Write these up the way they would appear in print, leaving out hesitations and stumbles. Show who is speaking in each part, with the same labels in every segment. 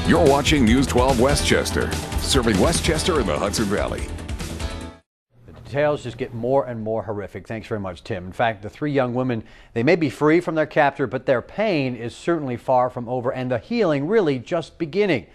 Speaker 1: You're watching News 12 Westchester, serving Westchester and the Hudson Valley.
Speaker 2: The details just get more and more horrific. Thanks very much, Tim. In fact, the three young women, they may be free from their captor, but their pain is certainly far from over and the healing really just beginning.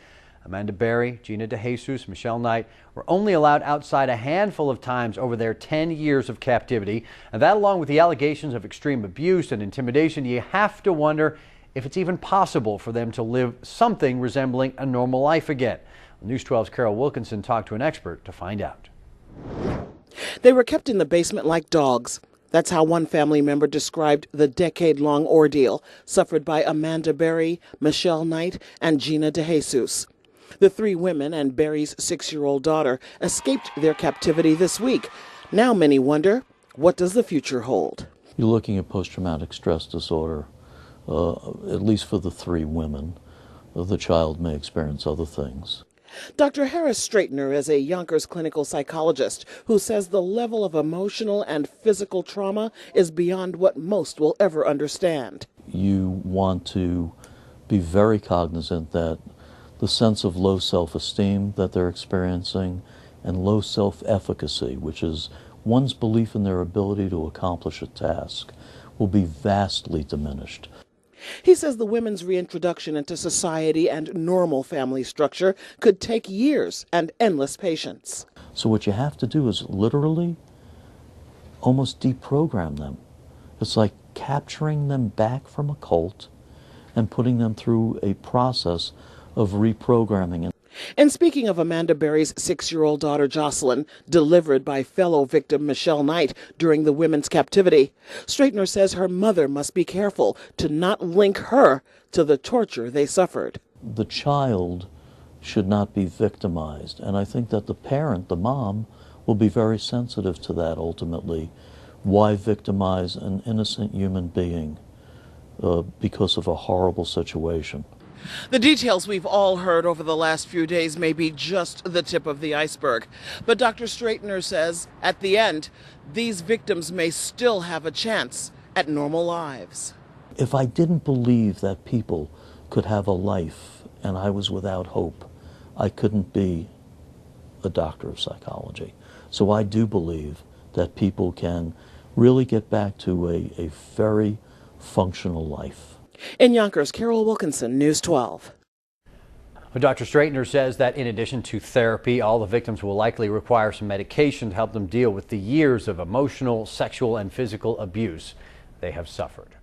Speaker 2: Amanda Berry, Gina DeJesus, Michelle Knight were only allowed outside a handful of times over their 10 years of captivity. And that, along with the allegations of extreme abuse and intimidation, you have to wonder if it's even possible for them to live something resembling a normal life again. News 12's Carol Wilkinson talked to an expert to find out.
Speaker 3: They were kept in the basement like dogs. That's how one family member described the decade-long ordeal suffered by Amanda Berry, Michelle Knight, and Gina DeJesus. The three women and Berry's 6-year-old daughter escaped their captivity this week. Now many wonder, what does the future hold?
Speaker 4: You're looking at post-traumatic stress disorder, at least for the three women. The child may experience other things.
Speaker 3: Dr. Harris Straightner is a Yonkers clinical psychologist who says the level of emotional and physical trauma is beyond what most will ever understand.
Speaker 4: You want to be very cognizant that the sense of low self-esteem that they're experiencing and low self-efficacy, which is one's belief in their ability to accomplish a task, will be vastly diminished.
Speaker 3: He says the women's reintroduction into society and normal family structure could take years and endless patience.
Speaker 4: So what you have to do is literally almost deprogram them. It's like capturing them back from a cult and putting them through a process of reprogramming.
Speaker 3: And speaking of Amanda Berry's 6-year-old daughter Jocelyn, delivered by fellow victim Michelle Knight during the women's captivity, Straightner says her mother must be careful to not link her to the torture they suffered.
Speaker 4: The child should not be victimized, and I think that the parent, the mom, will be very sensitive to that ultimately. Why victimize an innocent human being because of a horrible situation?
Speaker 3: The details we've all heard over the last few days may be just the tip of the iceberg. But Dr. Straightner says, at the end, these victims may still have a chance at normal lives.
Speaker 4: If I didn't believe that people could have a life and I was without hope, I couldn't be a doctor of psychology. So I do believe that people can really get back to a very functional life.
Speaker 3: In Yonkers, Carol Wilkinson, News 12.
Speaker 2: But Dr. Straightner says that in addition to therapy, all the victims will likely require some medication to help them deal with the years of emotional, sexual, and physical abuse they have suffered.